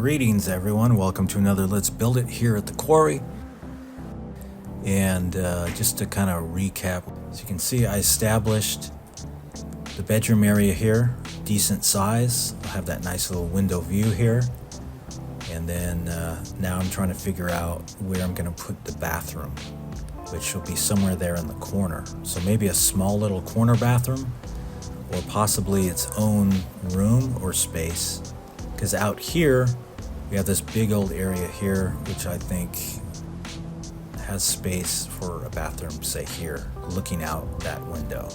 Greetings everyone, welcome to another Let's Build It here at the Quarry. And just to kind of recap, as you can see, I established the bedroom area here, decent size. I'll have that nice little window view here. And then now I'm trying to figure out where I'm going to put the bathroom, which will be somewhere there in the corner. So maybe a small little corner bathroom, or possibly its own room or space. Because out here, we have this big old area here, which I think has space for a bathroom, say here, looking out that window.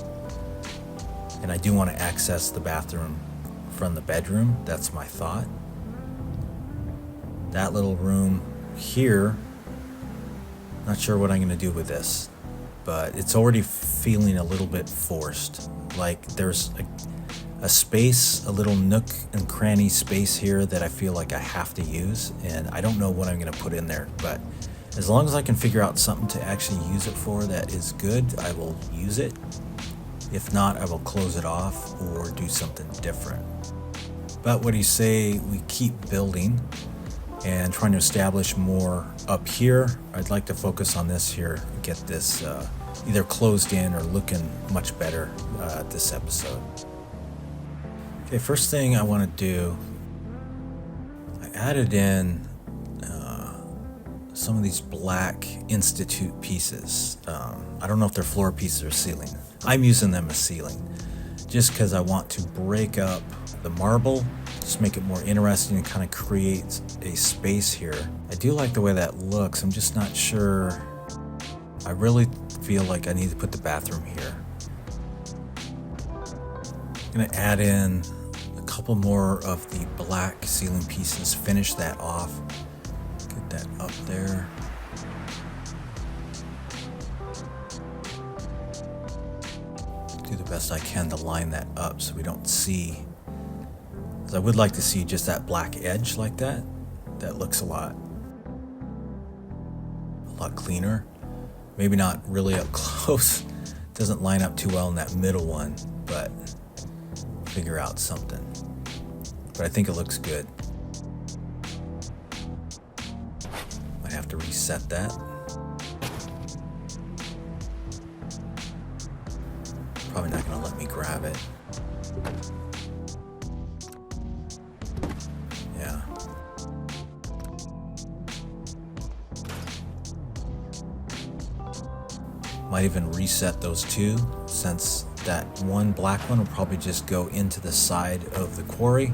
And I do want to access the bathroom from the bedroom. That's my thought. That little room here, not sure what I'm going to do with this, but it's already feeling a little bit forced. Like there's a space, a little nook and cranny space here that I feel like I have to use, and I don't know what I'm going to put in there, but as long as I can figure out something to actually use it for that is good, I will use it. If not, I will close it off or do something different. But what do you say we keep building and trying to establish more up here? I'd like to focus on this here, get this either closed in or looking much better this episode. Okay, first thing I want to do, I added in some of these black Institute pieces. I don't know if they're floor pieces or ceiling. I'm using them as ceiling just because I want to break up the marble, just make it more interesting and kind of create a space here. I do like the way that looks. I'm just not sure. I really feel like I need to put the bathroom here. I'm going to add in a couple more of the black ceiling pieces, finish that off, get that up there. Do the best I can to line that up so we don't see. I would like to see just that black edge like that. That looks a lot cleaner. Maybe not really up close. Doesn't line up too well in that middle one, but figure out something. But I think it looks good. Might have to reset that. Probably not going to let me grab it. Yeah. Might even reset those two, since that one black one will probably just go into the side of the quarry.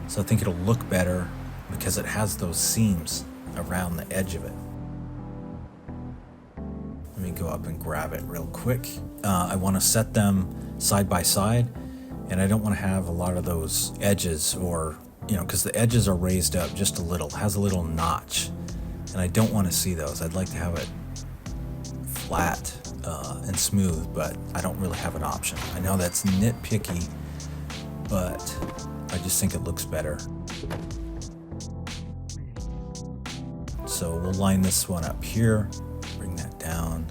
So I think it'll look better because it has those seams around the edge of it. Let me go up and grab it real quick. I want to set them side by side, and I don't want to have a lot of those edges, or because the edges are raised up just a little, has a little notch, and I don't want to see those. I'd like to have it flat and smooth, but I don't really have an option. I know that's nitpicky, but I just think it looks better. So we'll line this one up here, bring that down,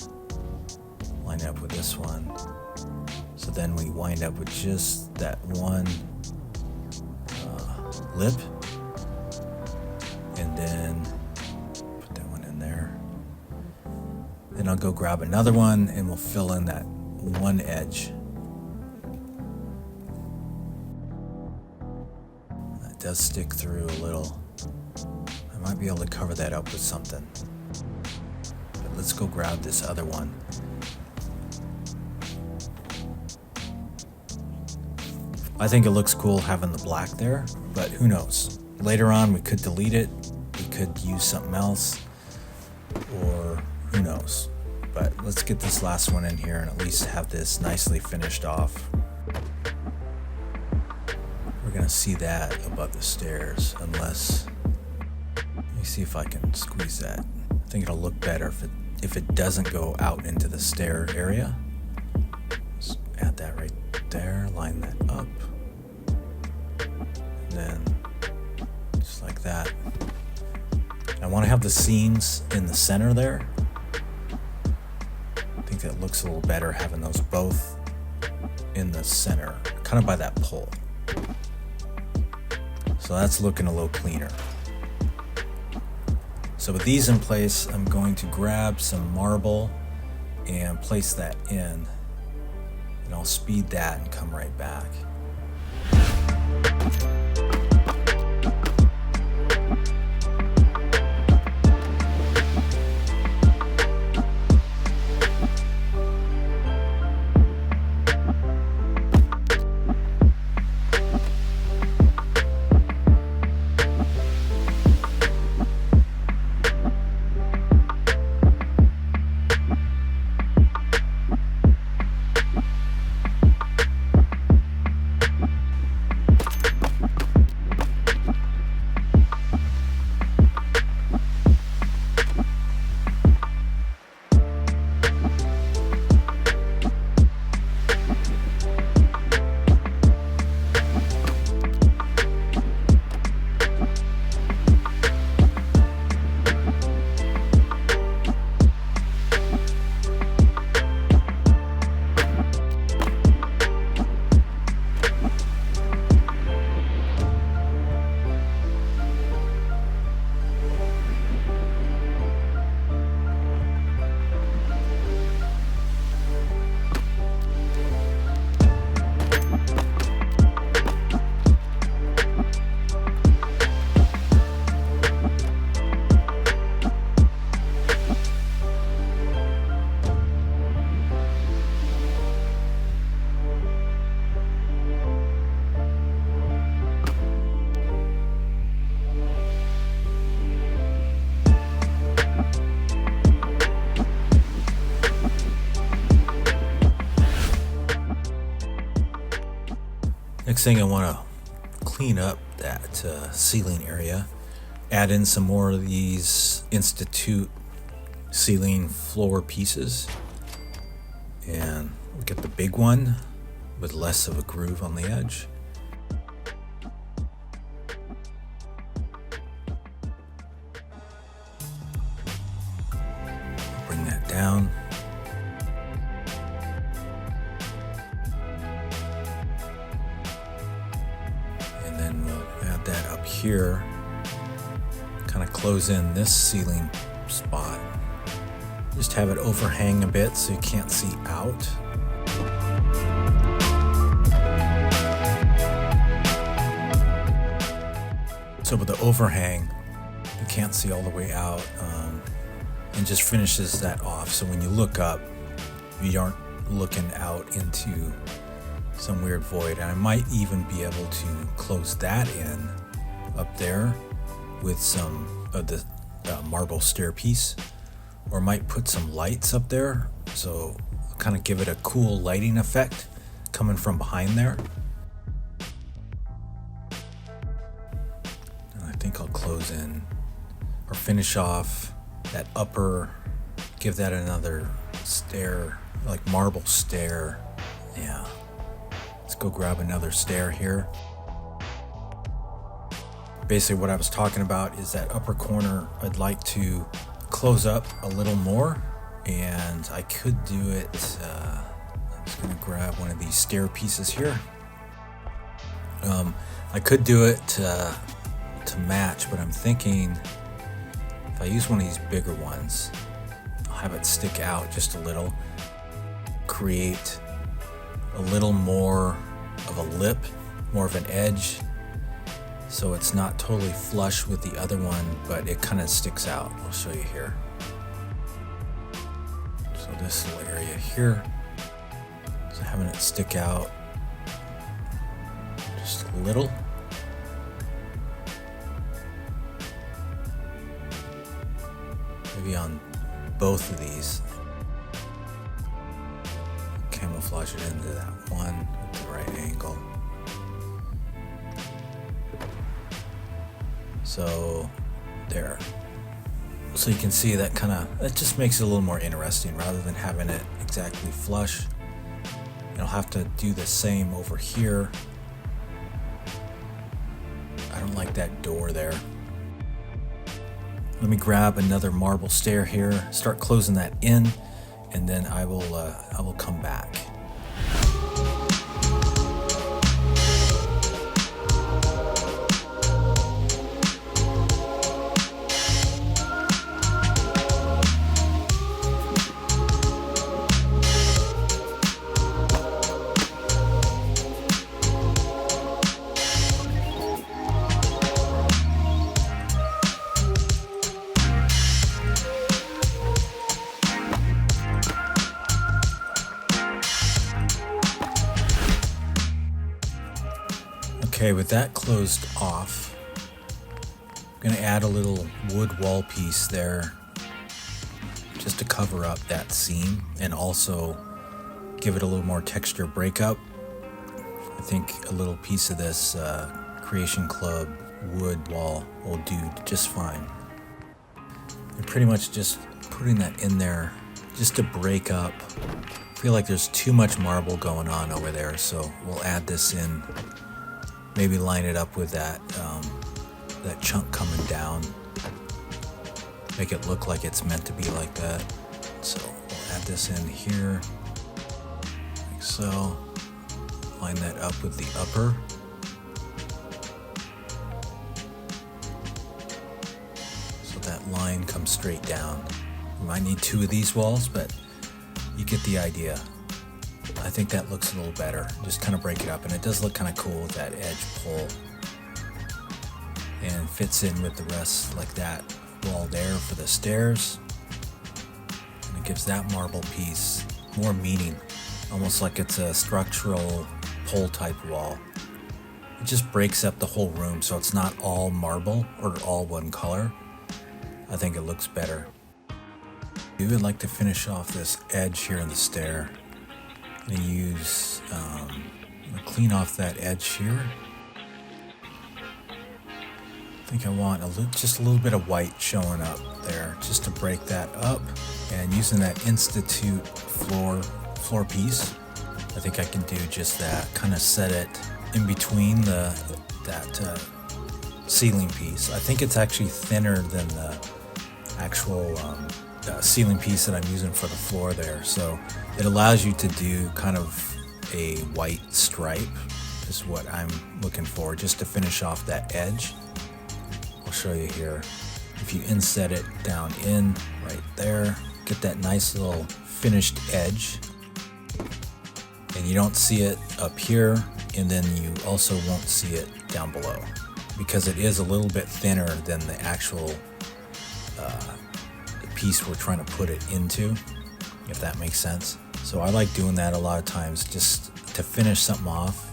line up with this one. So then we wind up with just that one lip, and then put that one in there. Then I'll go grab another one and we'll fill in that one edge. That does stick through a little. I might be able to cover that up with something. But let's go grab this other one. I think it looks cool having the black there, but who knows? Later on we could delete it, we could use something else, or who knows? But let's get this last one in here and at least have this nicely finished off. We're gonna see that above the stairs, unless, let me see if I can squeeze that. I think it'll look better if it doesn't go out into the stair area. Let's add that right there, line that up, and then just like that. I want to have the seams in the center there. I think that looks a little better having those both in the center, kind of by that pole. So that's looking a little cleaner. So with these in place, I'm going to grab some marble and place that in, and I'll speed that and come right back. Next thing, I want to clean up that ceiling area, add in some more of these Institute ceiling floor pieces, and we'll get the big one with less of a groove on the edge. Bring that down. That up here, kind of close in this ceiling spot. Just have it overhang a bit so you can't see out. So with the overhang, you can't see all the way out, and just finishes that off. So when you look up, you aren't looking out into some weird void. And I might even be able to close that in up there with some of the marble stairpiece, or might put some lights up there, so kind of give it a cool lighting effect coming from behind there. And I think I'll close in or finish off that upper, give that another stair, like marble stair. Yeah. Let's go grab another stair here. Basically what I was talking about is that upper corner I'd like to close up a little more, and I could do it, I'm just gonna grab one of these stair pieces here. I could do it to match, but I'm thinking if I use one of these bigger ones, I'll have it stick out just a little, create a little more of a lip, more of an edge, so it's not totally flush with the other one, but it kind of sticks out. I'll show you here. So this little area here, so having it stick out just a little. Maybe on both of these. Camouflage it into that one with the right angle. So there. So you can see that it just makes it a little more interesting rather than having it exactly flush. And I'll have to do the same over here. I don't like that door there. Let me grab another marble stair here, start closing that in, and then I will come back. Okay, with that closed off, I'm going to add a little wood wall piece there just to cover up that seam and also give it a little more texture breakup. I think a little piece of this Creation Club wood wall will do just fine. And pretty much just putting that in there just to break up. I feel like there's too much marble going on over there, so we'll add this in. Maybe line it up with that that chunk coming down. Make it look like it's meant to be like that. So we'll add this in here, like so. Line that up with the upper. So that line comes straight down. You might need two of these walls, but you get the idea. I think that looks a little better. Just kind of break it up, and it does look kind of cool with that edge pull. And fits in with the rest like that wall there for the stairs. And it gives that marble piece more meaning, almost like it's a structural pole type wall. It just breaks up the whole room so it's not all marble or all one color. I think it looks better. We would like to finish off this edge here in the stair. I'm going to use, clean off that edge here. I think I want just a little bit of white showing up there just to break that up. And using that Institute floor piece, I think I can do just that. Kind of set it in between that ceiling piece. I think it's actually thinner than the actual ceiling piece that I'm using for the floor there. So it allows you to do kind of a white stripe is what I'm looking for, just to finish off that edge. I'll show you here. If you inset it down in right there, get that nice little finished edge. And you don't see it up here, and then you also won't see it down below because it is a little bit thinner than the actual the piece we're trying to put it into, if that makes sense. So I like doing that a lot of times just to finish something off.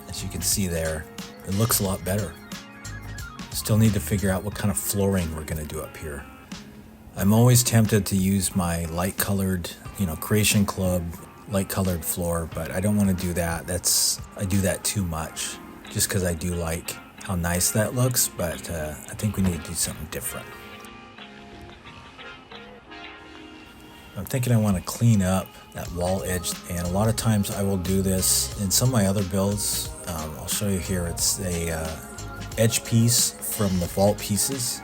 As you can see there, it looks a lot better. Still need to figure out what kind of flooring we're going to do up here. I'm always tempted to use my light colored, Creation Club light colored floor, but I don't want to do that. I do that too much just because I do like how nice that looks, but I think we need to do something different. I'm thinking I want to clean up that wall edge, and a lot of times I will do this in some of my other builds. I'll show you here. It's a edge piece from the vault pieces,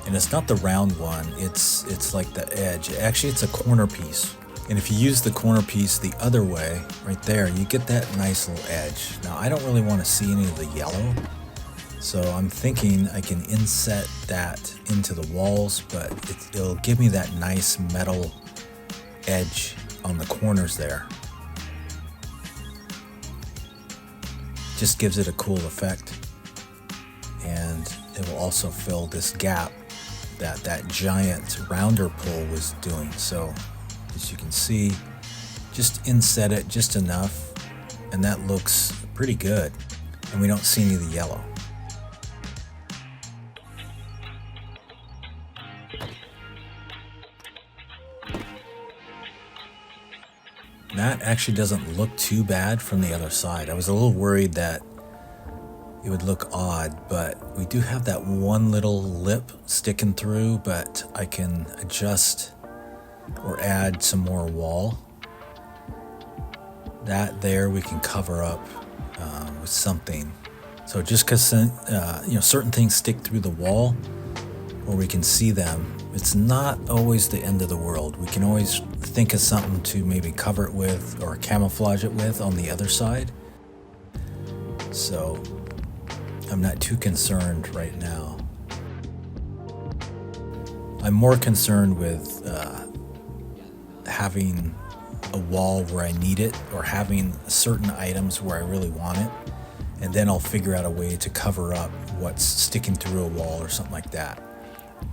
and it's not the round one, it's like the edge. Actually, it's a corner piece, and if you use the corner piece the other way right there, you get that nice little edge. Now I don't really want to see any of the yellow, so I'm thinking I can inset that into the walls, but it'll give me that nice metal edge on the corners there. Just gives it a cool effect. And it will also fill this gap that giant rounder pull was doing. So as you can see, just inset it just enough, and that looks pretty good. And we don't see any of the yellow. That actually doesn't look too bad from the other side. I was a little worried that it would look odd, but we do have that one little lip sticking through, but I can adjust or add some more wall. That there we can cover up with something. So just because certain things stick through the wall or we can see them, it's not always the end of the world. We can always think of something to maybe cover it with or camouflage it with on the other side. So I'm not too concerned right now. I'm more concerned with having a wall where I need it, or having certain items where I really want it, and then I'll figure out a way to cover up what's sticking through a wall or something like that.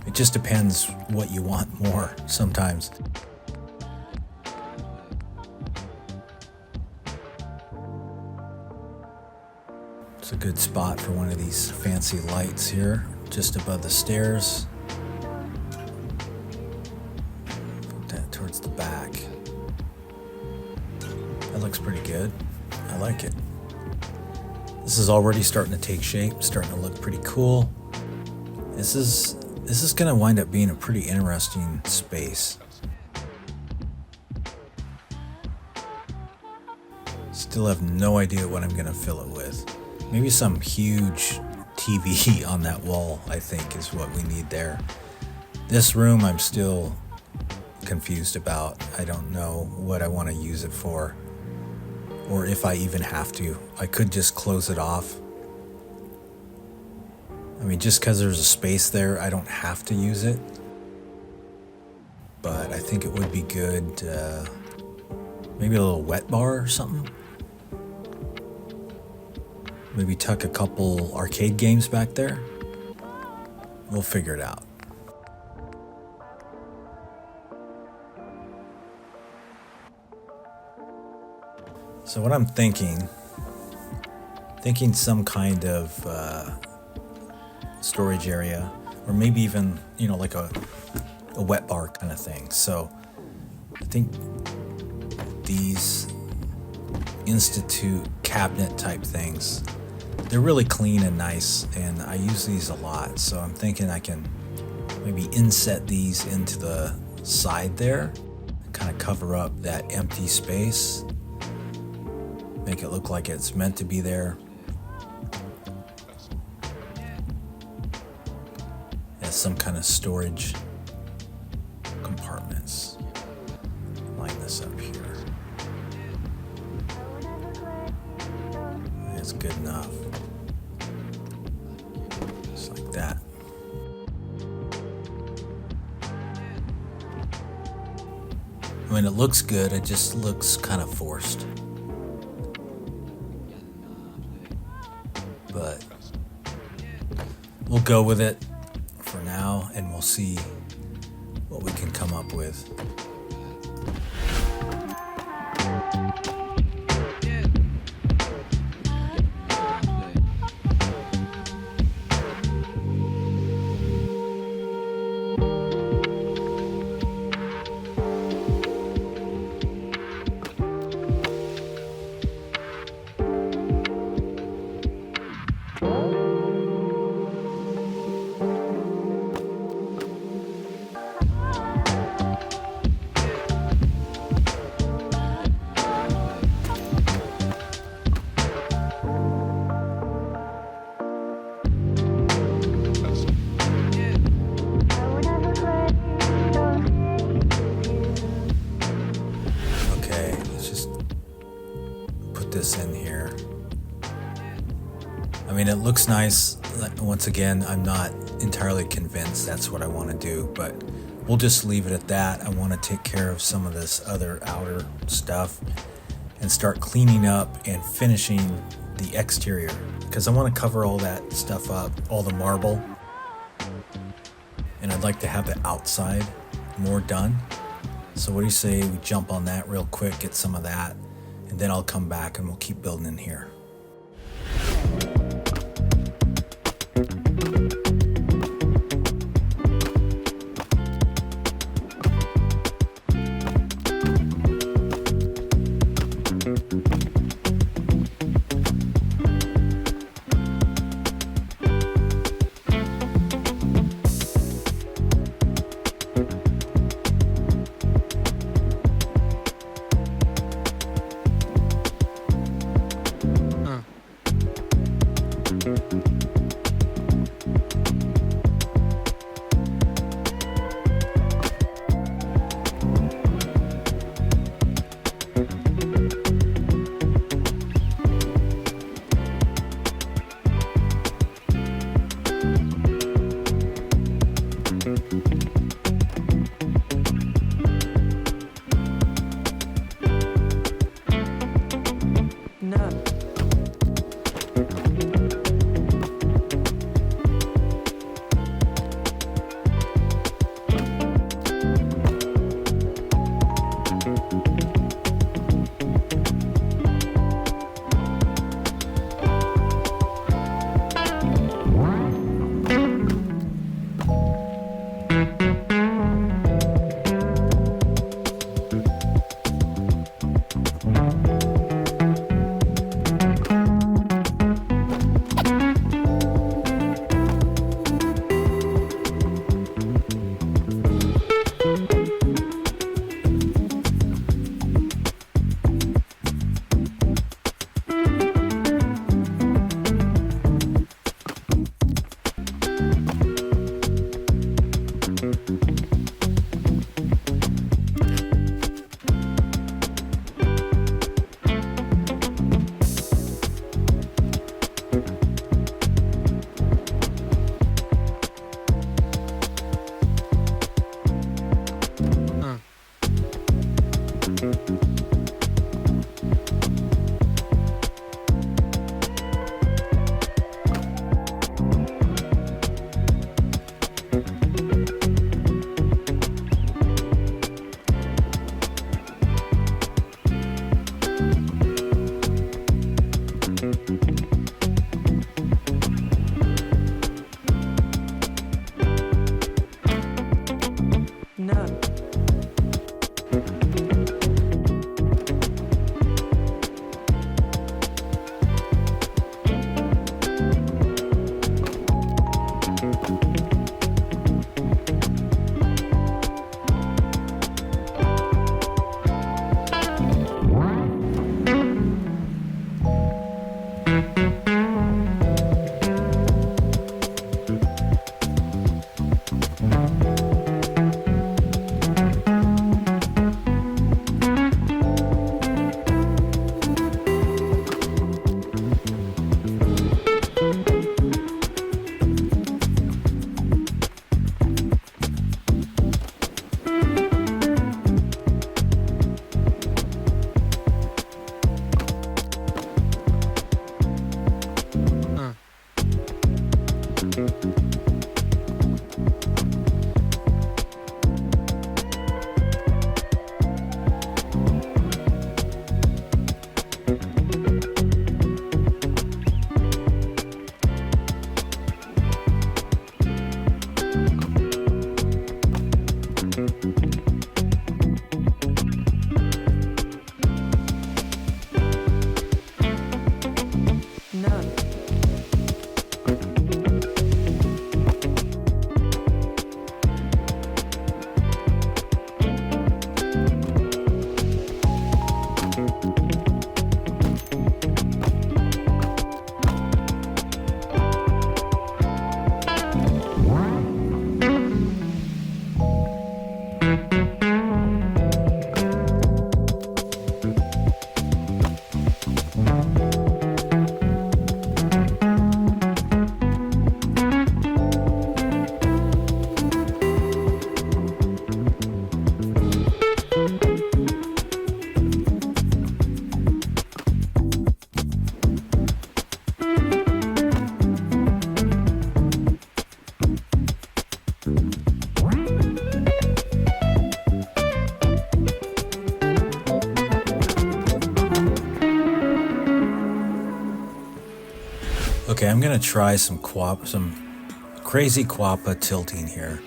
It just depends what you want more sometimes. It's a good spot for one of these fancy lights here, just above the stairs. Put that towards the back. That looks pretty good. I like it. This is already starting to take shape, starting to look pretty cool. This is going to wind up being a pretty interesting space. Still have no idea what I'm going to fill it with. Maybe some huge TV on that wall, I think, is what we need there. This room I'm still confused about. I don't know what I want to use it for, or if I even have to. I could just close it off. I mean, just because there's a space there, I don't have to use it. But I think it would be good, maybe a little wet bar or something. Maybe tuck a couple arcade games back there. We'll figure it out. So what I'm thinking some kind of storage area, or maybe even, like a wet bar kind of thing. So I think these Institute cabinet type things, they're really clean and nice, and I use these a lot. So I'm thinking I can maybe inset these into the side there, kind of cover up that empty space, make it look like it's meant to be there. As some kind of storage compartments. Line this up here. That's good enough. Just like that. I mean, it looks good, it just looks kind of forced. But we'll go with it for now, and we'll see what we can come up with. This in here. I mean, it looks nice. Once again, I'm not entirely convinced that's what I want to do, but we'll just leave it at that. I want to take care of some of this other outer stuff and start cleaning up and finishing the exterior, because I want to cover all that stuff up, all the marble, and I'd like to have the outside more done. So what do you say we jump on that real quick, get some of that, and then I'll come back and we'll keep building in here. Okay, I'm gonna try some crazy quappa tilting here.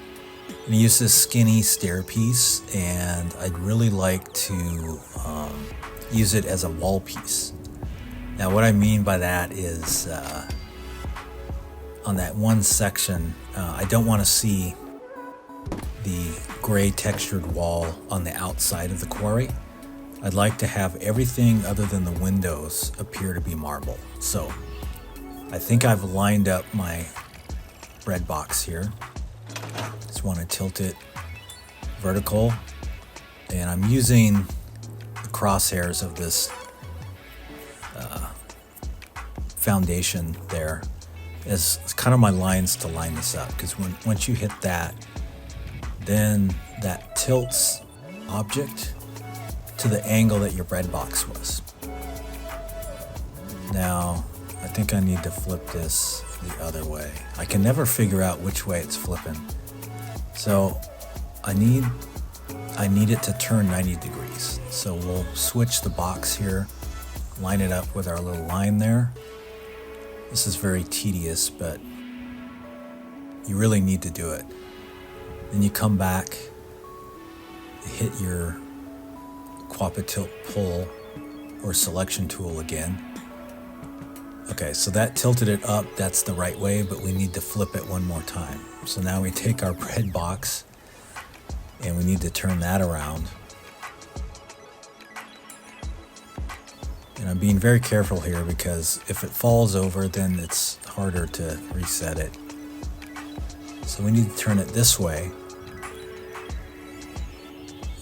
I'm gonna use this skinny stair piece, and I'd really like to use it as a wall piece. Now, what I mean by that is on that one section, I don't want to see the gray textured wall on the outside of the quarry. I'd like to have everything other than the windows appear to be marble. So I think I've lined up my bread box here. Just want to tilt it vertical, and I'm using the crosshairs of this foundation there as kind of my lines to line this up, because once you hit that, then that tilts object to the angle that your bread box was. Now, I think I need to flip this the other way. I can never figure out which way it's flipping. So I need it to turn 90 degrees. So we'll switch the box here, line it up with our little line there. This is very tedious, but you really need to do it. Then you come back, hit your Quappa Tilt Pull or selection tool again. Okay, so that tilted it up, that's the right way, but we need to flip it one more time. So now we take our bread box and we need to turn that around. And I'm being very careful here because if it falls over, then it's harder to reset it. So we need to turn it this way.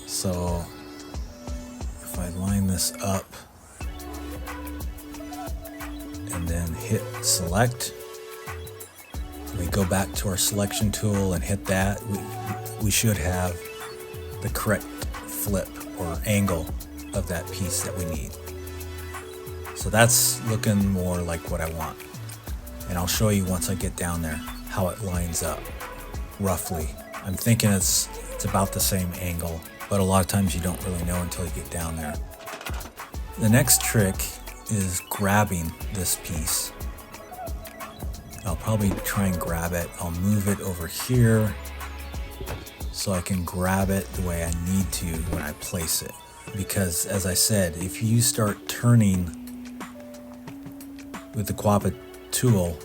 So if I line this up and then hit select, we go back to our selection tool and hit that, we should have the correct flip or angle of that piece that we need. So that's looking more like what I want. And I'll show you once I get down there how it lines up, roughly. I'm thinking it's about the same angle, but a lot of times you don't really know until you get down there. The next trick is grabbing this piece. I'll probably try and grab it. I'll move it over here so I can grab it the way I need to when I place it. Because as I said, if you start turning with the Quarry tool,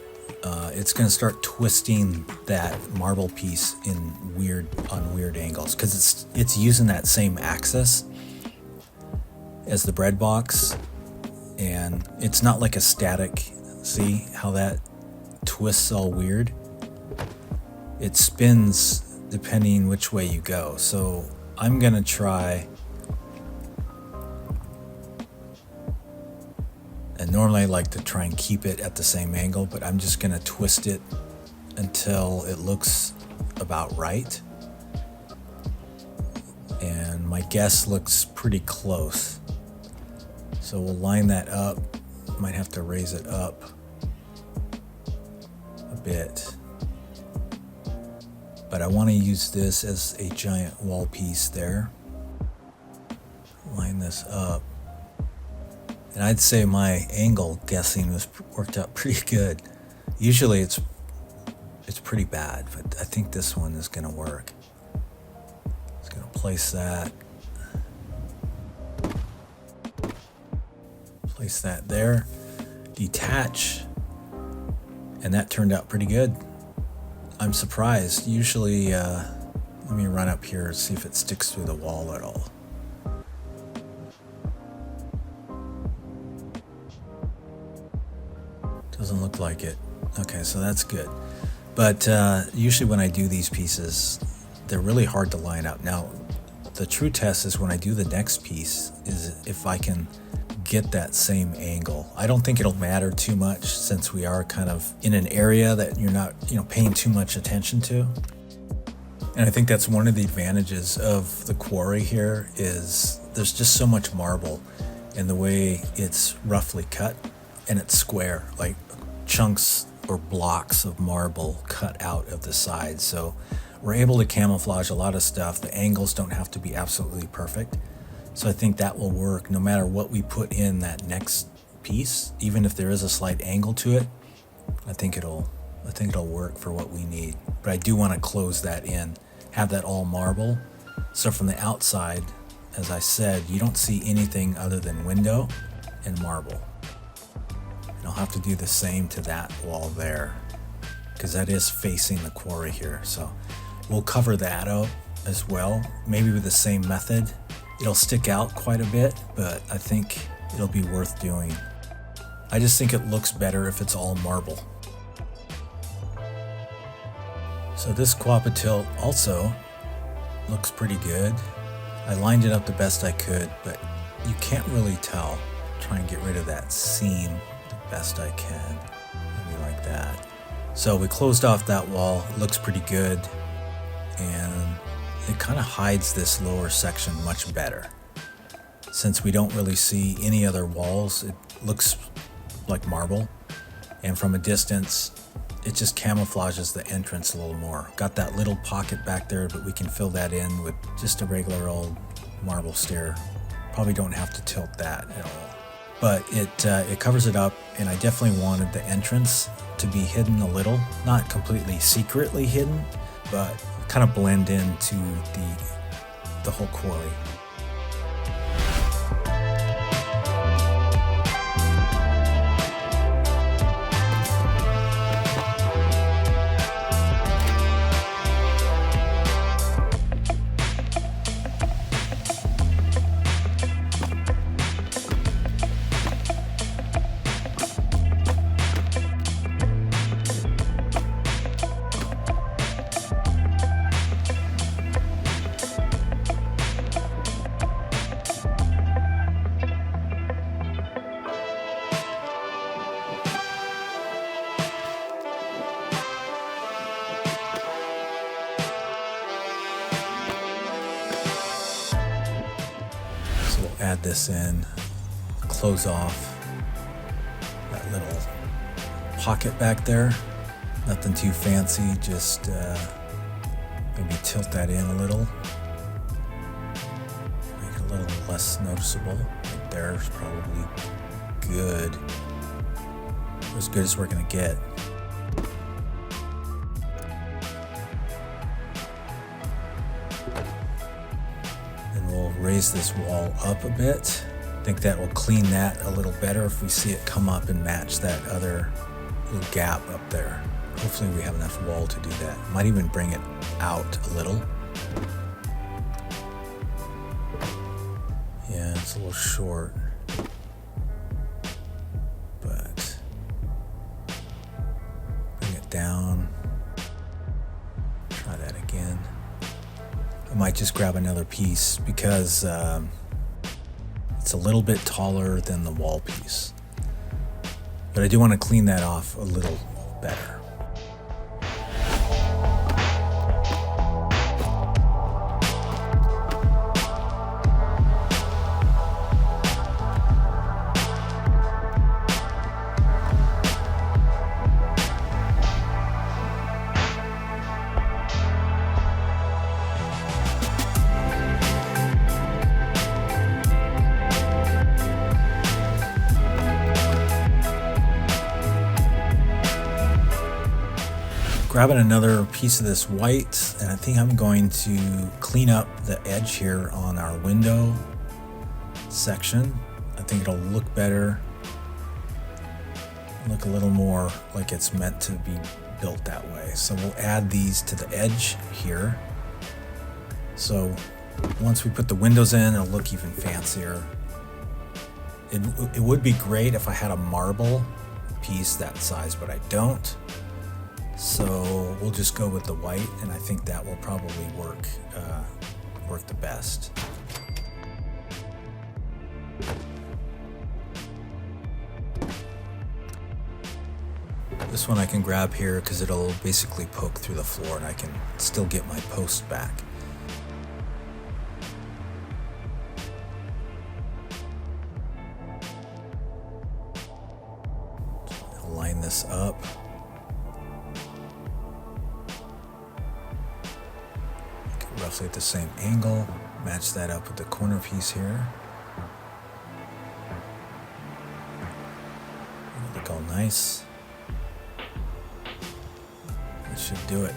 it's going to start twisting that marble piece on weird angles, because it's using that same axis as the bread box, and it's not like a static. See how that twists all weird? It spins depending which way you go. So I'm going to try, and normally I like to try and keep it at the same angle, but I'm just going to twist it until it looks about right. And my guess looks pretty close. So we'll line that up. Might have to raise it up a bit. But I want to use this as a giant wall piece there. Line this up. And I'd say my angle guessing worked out pretty good. Usually it's pretty bad, but I think this one is going to work. Just going to place that. Place that there. Detach. And that turned out pretty good. I'm surprised. Usually, let me run up here and see if it sticks through the wall at all. Doesn't look like it. Okay, so that's good. But usually when I do these pieces, they're really hard to line up. Now, the true test is when I do the next piece, is if I can get that same angle. I don't think it'll matter too much since we are kind of in an area that you're not, paying too much attention to. And I think that's one of the advantages of the Quarry here is there's just so much marble in the way it's roughly cut, and it's square, like chunks or blocks of marble cut out of the side. So we're able to camouflage a lot of stuff. The angles don't have to be absolutely perfect. So I think that will work no matter what we put in that next piece. Even if there is a slight angle to it, I think it'll work for what we need. But I do want to close that in, have that all marble. So from the outside, as I said, you don't see anything other than window and marble. And I'll have to do the same to that wall there, because that is facing the Quarry here. So we'll cover that up as well, maybe with the same method. It'll stick out quite a bit, but I think it'll be worth doing. I just think it looks better if it's all marble. So this Quarry tilt also looks pretty good. I lined it up the best I could, but you can't really tell. Try and get rid of that seam the best I can. Maybe like that. So we closed off that wall. It looks pretty good. And it kind of hides this lower section much better. Since we don't really see any other walls, it looks like marble. And from a distance, it just camouflages the entrance a little more. Got that little pocket back there, but we can fill that in with just a regular old marble stair. Probably don't have to tilt that at all. But it covers it up, and I definitely wanted the entrance to be hidden a little. Not completely secretly hidden, but kind of blend into the whole Quarry. add this in, close off that little pocket back there. Nothing too fancy, just maybe tilt that in a little. Make it a little less noticeable. Right there is probably good. As good as we're gonna get. And we'll raise this wall up a bit. I think that will clean that a little better if we see it come up and match that other little gap up there. Hopefully we have enough wall to do that. Might even bring it out a little. Yeah, it's a little short. But bring it down. Try that again. I might just grab another piece because it's a little bit taller than the wall piece. But I do want to clean that off a little better. Grabbing another piece of this white, and I think I'm going to clean up the edge here on our window section. I think it'll look better, look a little more like it's meant to be built that way. So we'll add these to the edge here. So once we put the windows in, it'll look even fancier. It would be great if I had a marble piece that size, but I don't. So we'll just go with the white, and I think that will probably work the best. This one I can grab here because it'll basically poke through the floor and I can still get my post back. I'll line this up. Roughly at the same angle, match that up with the corner piece here. It'll look all nice. That should do it.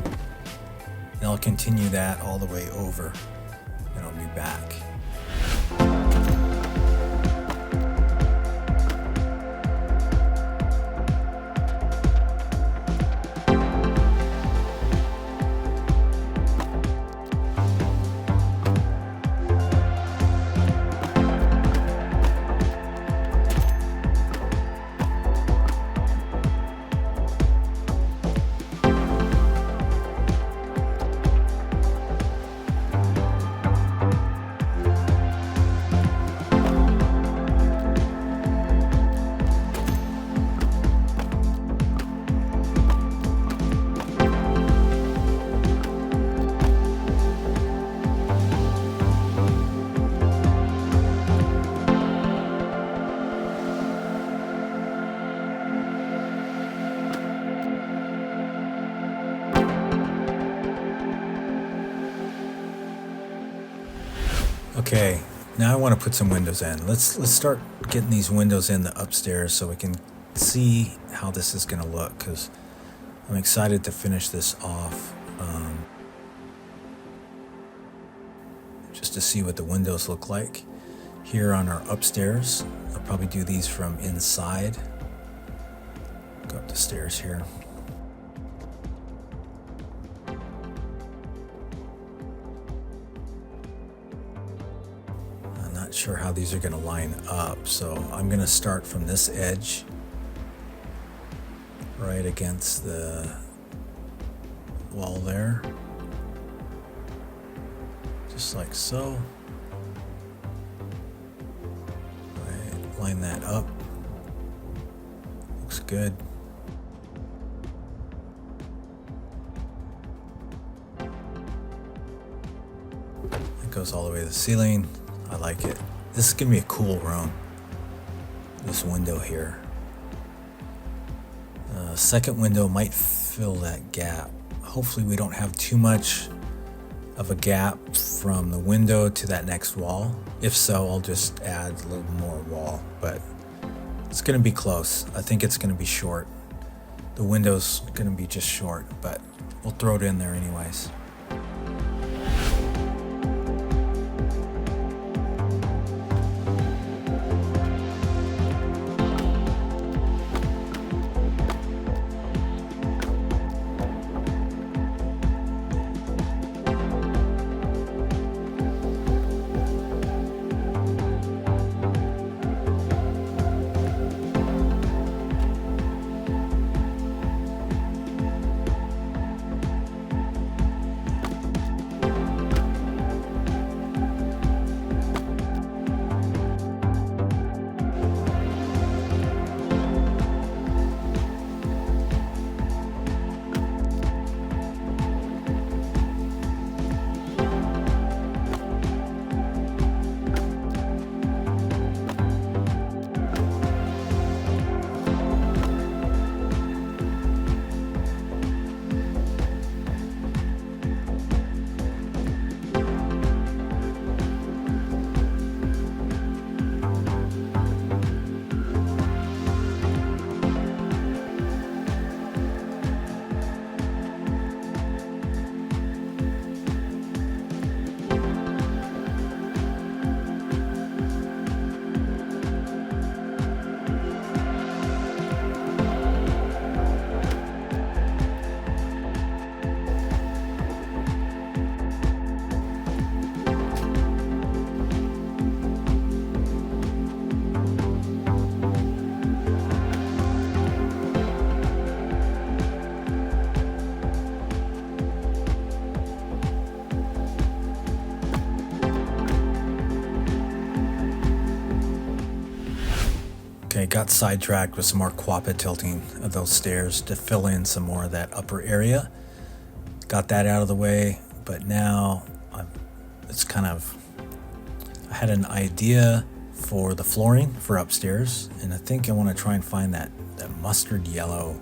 And I'll continue that all the way over, and I'll be back. Okay, now I want to put some windows in. Let's start getting these windows in the upstairs so we can see how this is going to look, because I'm excited to finish this off. Just to see what the windows look like here on our upstairs. I'll probably do these from inside. Go up the stairs here. Not sure how these are going to line up, so I'm going to start from this edge right against the wall there, just like so. Right, line that up. Looks good. It goes all the way to the ceiling. I like it. This is gonna be a cool room. This window here. Second window might fill that gap. Hopefully we don't have too much of a gap from the window to that next wall. If so, I'll just add a little more wall, but it's gonna be close. I think it's gonna be short. The window's gonna be just short, but we'll throw it in there anyways. Okay, got sidetracked with some more quappa tilting of those stairs to fill in some more of that upper area. Got that out of the way, but now it's kind of, I had an idea for the flooring for upstairs, and I think I want to try and find that mustard yellow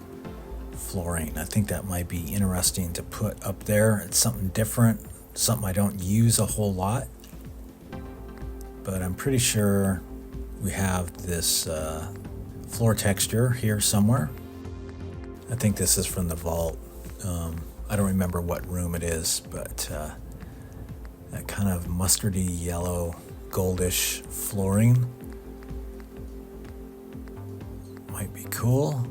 flooring. I think that might be interesting to put up there. It's something different, something I don't use a whole lot, but I'm pretty sure we have this floor texture here somewhere. I think this is from the vault. I don't remember what room it is, but that kind of mustardy yellow, goldish flooring might be cool.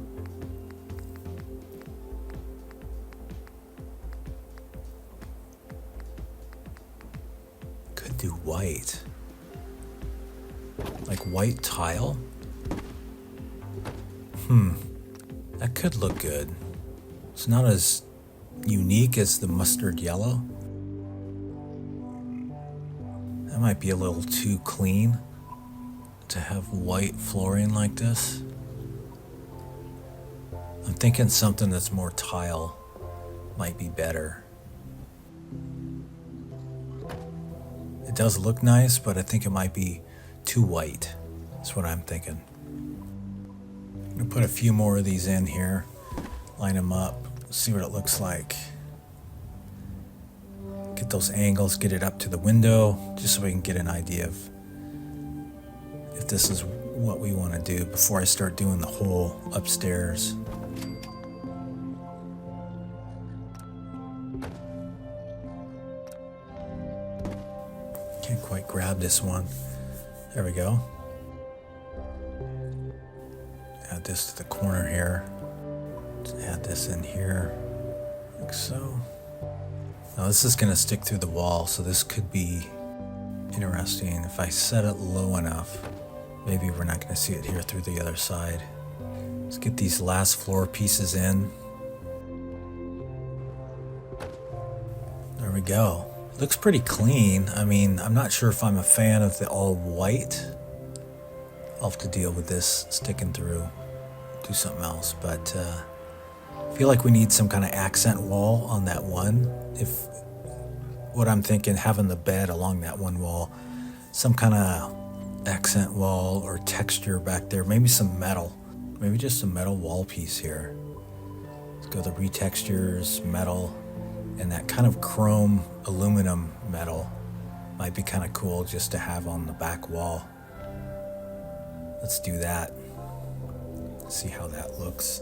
Could do white. Like white tile? That could look good. It's not as unique as the mustard yellow. That might be a little too clean to have white flooring like this. I'm thinking something that's more tile might be better. It does look nice, but I think it might be too white. That's what I'm thinking. I'm gonna put a few more of these in here, line them up, see what it looks like. Get those angles, get it up to the window, just so we can get an idea of if this is what we want to do before I start doing the whole upstairs. Can't quite grab this one. There we go. Add this to the corner here. Just add this in here, like so. Now this is gonna stick through the wall, so this could be interesting. If I set it low enough, maybe we're not gonna see it here through the other side. Let's get these last floor pieces in. There we go. Looks pretty clean. I mean, I'm not sure if I'm a fan of the all white. I'll have to deal with this sticking through, do something else, but I feel like we need some kind of accent wall on that one. If what I'm thinking, having the bed along that one wall, some kind of accent wall or texture back there. Maybe some metal. Maybe just a metal wall piece here. Let's go to retextures, metal, and that kind of chrome aluminum metal might be kind of cool just to have on the back wall. Let's do that. See how that looks.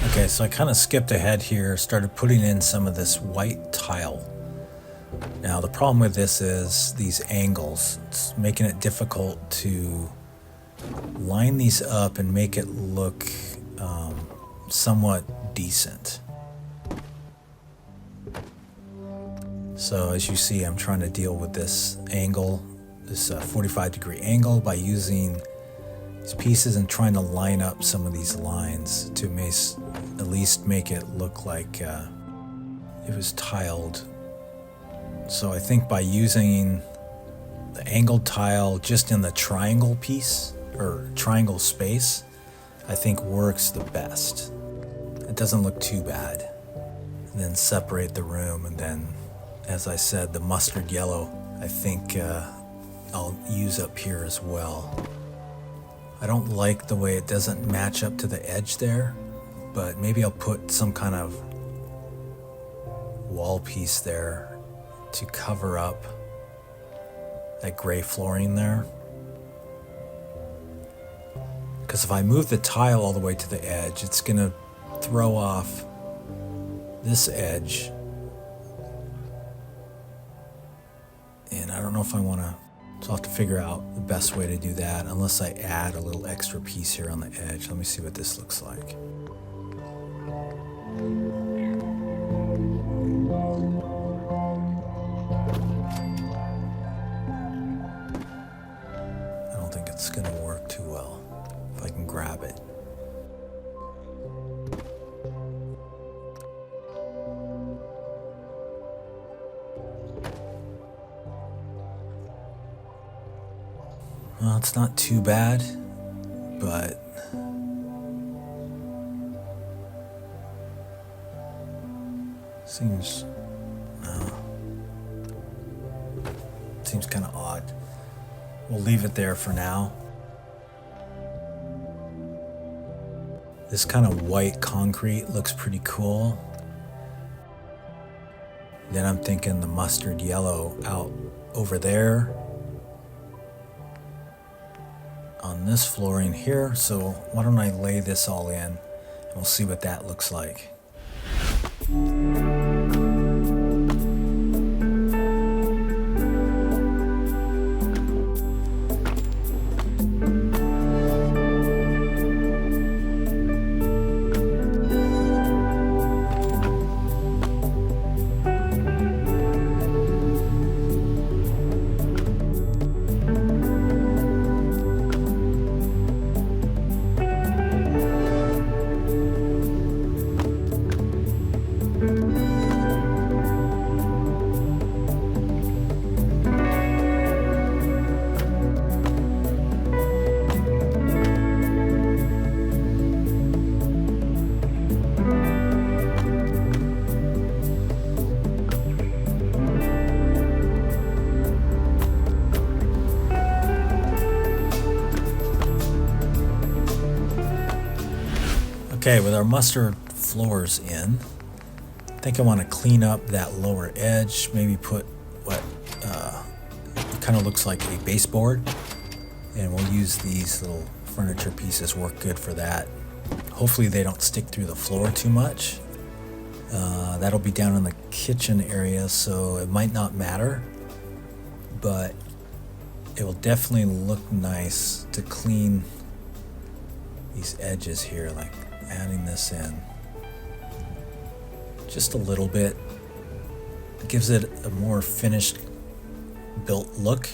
Okay, so I kind of skipped ahead here, started putting in some of this white tile. Now the problem with this is these angles. It's making it difficult to line these up and make it look somewhat decent. So as you see, I'm trying to deal with this angle, this 45-degree angle, by using these pieces and trying to line up some of these lines to at least make it look like it was tiled. So I think by using the angled tile just in the triangle piece or triangle space, I think works the best. It doesn't look too bad. And then separate the room, and then, as I said, the mustard yellow I think I'll use up here as well. I don't like the way it doesn't match up to the edge there, but maybe I'll put some kind of wall piece there to cover up that gray flooring there. Because if I move the tile all the way to the edge, it's going to throw off this edge. And I don't know if I want to, so I'll have to figure out the best way to do that, unless I add a little extra piece here on the edge. Let me see what this looks like. I don't think it's going to work too well if I can grab it. Well, it's not too bad, but seems kind of odd. We'll leave it there for now. This kind of white concrete looks pretty cool. Then I'm thinking the mustard yellow out over there on this flooring here. So why don't I lay this all in and we'll see what that looks like. Okay, with our mustard floors in, I think I want to clean up that lower edge, maybe put what kind of looks like a baseboard, and we'll use these little furniture pieces, work good for that. Hopefully they don't stick through the floor too much. That'll be down in the kitchen area, so it might not matter, but it will definitely look nice to clean these edges here, like adding this in just a little bit. It gives it a more finished built look.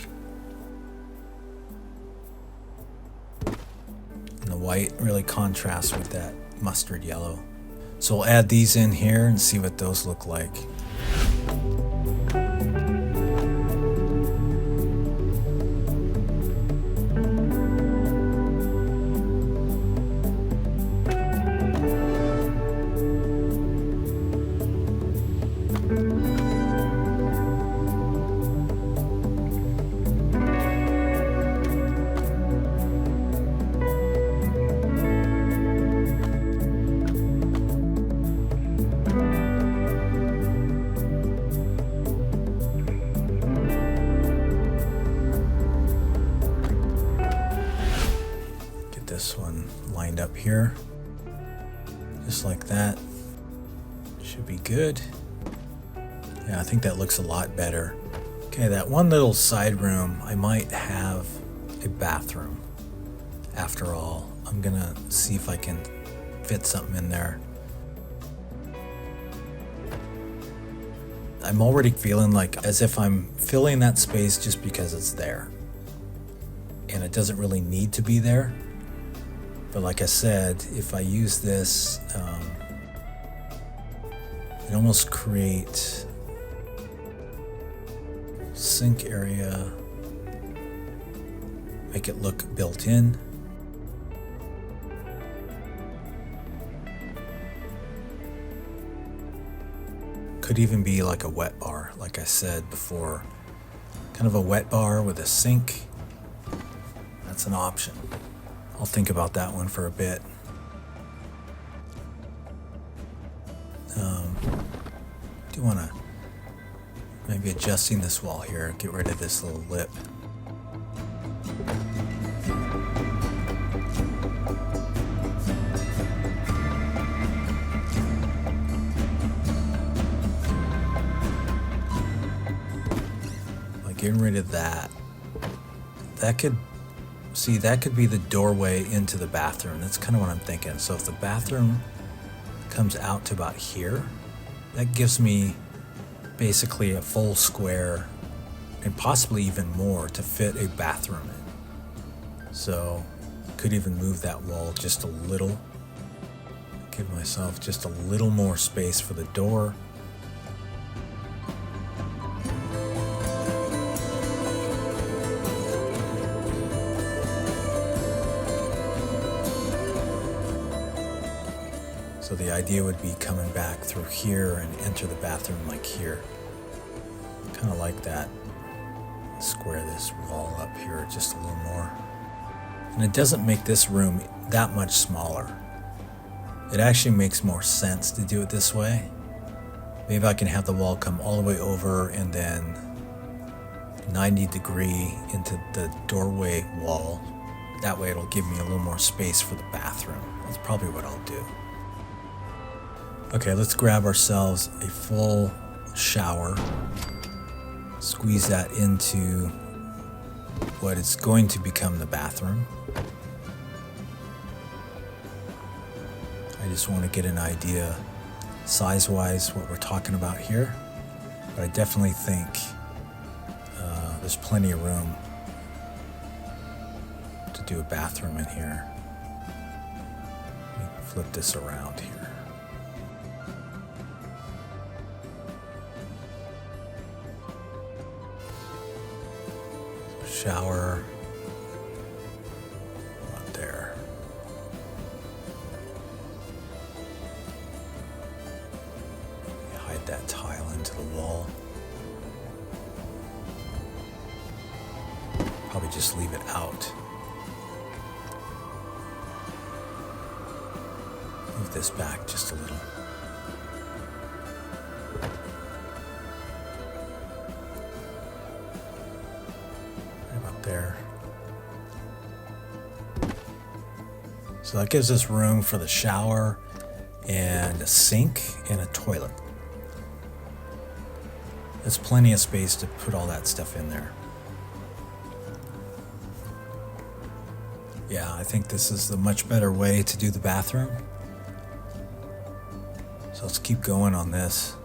And the white really contrasts with that mustard yellow. So we'll add these in here and see what those look like. This one lined up here, just like that. Should be good. Yeah, I think that looks a lot better. Okay, that one little side room, I might have a bathroom. After all, I'm gonna see if I can fit something in there. I'm already feeling like as if I'm filling that space just because it's there. And it doesn't really need to be there. But like I said, if I use this, it almost create sink area, make it look built in. Could even be like a wet bar, like I said before. Kind of a wet bar with a sink. That's an option. I'll think about that one for a bit. Do want to maybe adjusting this wall here, get rid of this little lip. Like getting rid of that. That could be the doorway into the bathroom. That's kind of what I'm thinking. So if the bathroom comes out to about here, that gives me basically a full square and possibly even more to fit a bathroom in. So could even move that wall just a little, give myself just a little more space for the door. So the idea would be coming back through here and enter the bathroom like here. Kind of like that. Square this wall up here just a little more. And it doesn't make this room that much smaller. It actually makes more sense to do it this way. Maybe I can have the wall come all the way over and then 90-degree into the doorway wall. That way it'll give me a little more space for the bathroom. That's probably what I'll do. Okay, let's grab ourselves a full shower, squeeze that into what is going to become the bathroom. I just want to get an idea size-wise what we're talking about here, but I definitely think there's plenty of room to do a bathroom in here. Let me flip this around here. Shower right there. Hide that tile into the wall. Probably just leave it out. Move this back just a little. There. So that gives us room for the shower and a sink and a toilet. There's plenty of space to put all that stuff in there. Yeah, I think this is the much better way to do the bathroom. So let's keep going on this.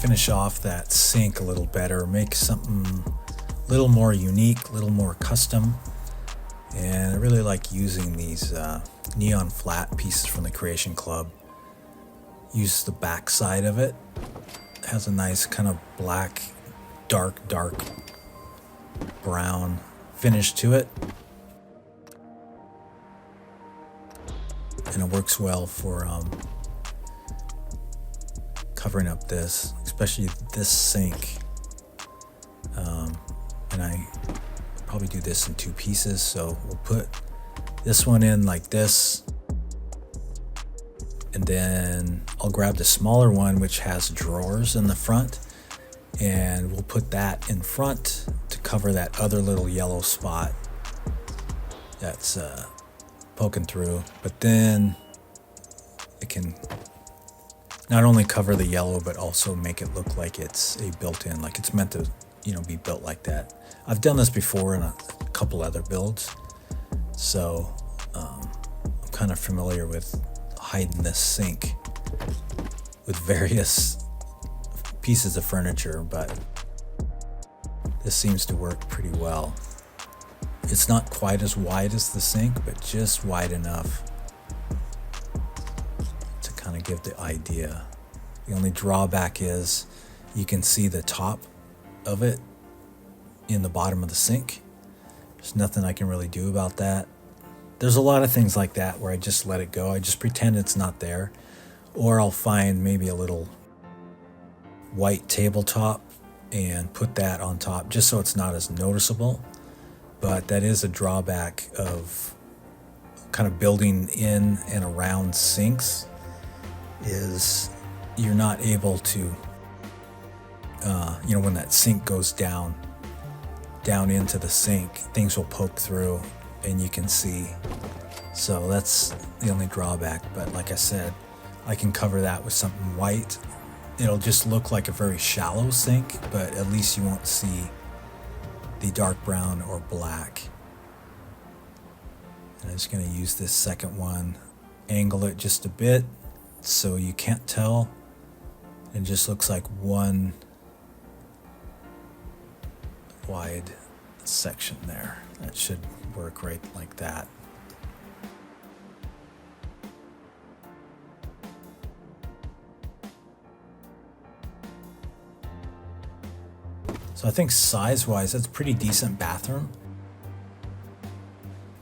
finish off that sink a little better, make something a little more unique, a little more custom. And I really like using these neon flat pieces from the Creation Club. Use the back side of it. It has a nice kind of black, dark brown finish to it. And it works well for covering up this, especially this sink. And I probably do this in 2 pieces, so we'll put this one in like this, and then I'll grab the smaller one which has drawers in the front, and we'll put that in front to cover that other little yellow spot that's poking through. But then it can not only cover the yellow but also make it look like it's a built-in, like it's meant to, you know, be built like that. I've done this before in a couple other builds, so I'm kind of familiar with hiding this sink with various pieces of furniture, but this seems to work pretty well. It's not quite as wide as the sink, but just wide enough to kind of give the idea. The only drawback is you can see the top of it in the bottom of the sink. There's nothing I can really do about that. There's a lot of things like that where I just let it go. I just pretend it's not there, or I'll find maybe a little white tabletop and put that on top just so it's not as noticeable. But that is a drawback of kind of building in and around sinks, is you're not able to when that sink goes down into the sink, things will poke through and you can see. So that's the only drawback. But like I said, I can cover that with something white. It'll just look like a very shallow sink, but at least you won't see the dark brown or black. And I'm just going to use this second one, angle it just a bit so you can't tell. It just looks like one wide section there. That should work right like that. So I think size-wise, that's a pretty decent bathroom.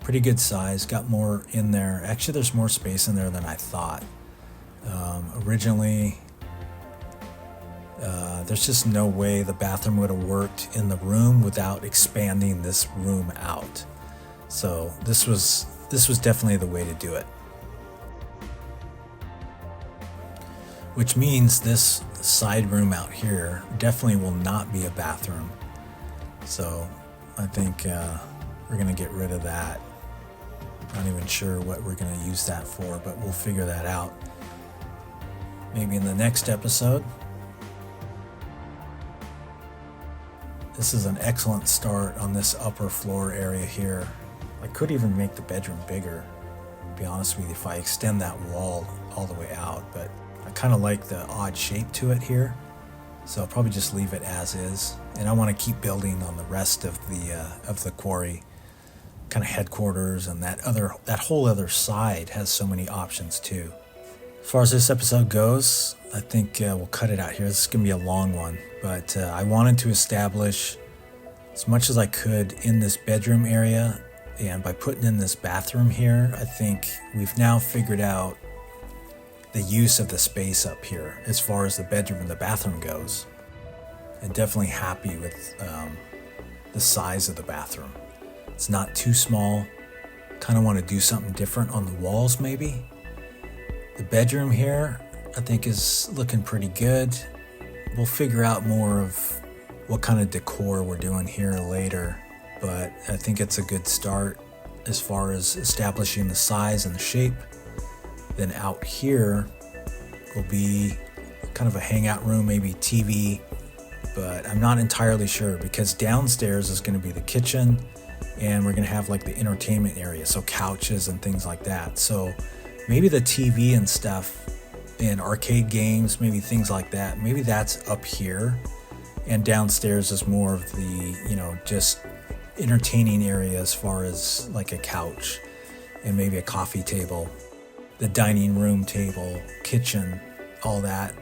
Pretty good size, got more in there. Actually, there's more space in there than I thought. Originally, there's just no way the bathroom would have worked in the room without expanding this room out. So this was definitely the way to do it. Which means this side room out here definitely will not be a bathroom. So I think we're gonna get rid of that. Not even sure what we're gonna use that for, but we'll figure that out maybe in the next episode. This is an excellent start on this upper floor area here. I could even make the bedroom bigger, to be honest with you, if I extend that wall all the way out, but I kind of like the odd shape to it here, so I'll probably just leave it as is. And I want to keep building on the rest of the quarry kind of headquarters, and that whole other side has so many options too. As far as this episode goes, I think we'll cut it out here. This is gonna be a long one, but I wanted to establish as much as I could in this bedroom area, and by putting in this bathroom here, I think we've now figured out the use of the space up here as far as the bedroom and the bathroom goes. I'm definitely happy with the size of the bathroom. It's not too small. Kind of want to do something different on the walls maybe. The bedroom here I think is looking pretty good. We'll figure out more of what kind of decor we're doing here later, but I think it's a good start as far as establishing the size and the shape. Then out here will be kind of a hangout room, maybe TV, but I'm not entirely sure because downstairs is going to be the kitchen and we're going to have like the entertainment area, so couches and things like that. So maybe the TV and stuff and arcade games, maybe things like that. Maybe that's up here, and downstairs is more of the, just entertaining area as far as like a couch and maybe a coffee table, the dining room table, kitchen, all that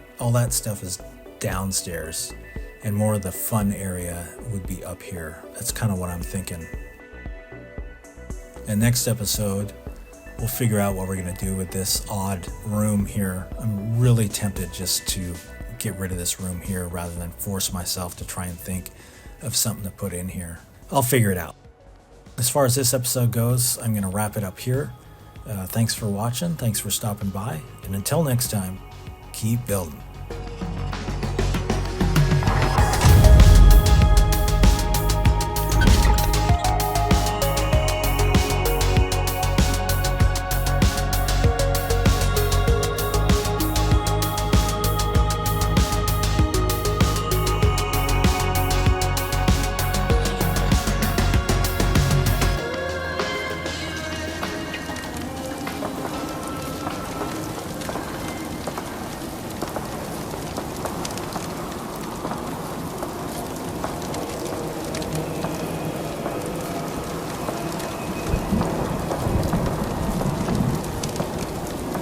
stuff is downstairs, and more of the fun area would be up here. That's kind of what I'm thinking. And next episode, we'll figure out what we're going to do with this odd room here. I'm really tempted just to get rid of this room here rather than force myself to try and think of something to put in here. I'll figure it out. As far as this episode goes, I'm going to wrap it up here. Thanks for watching. Thanks for stopping by. And until next time, keep building.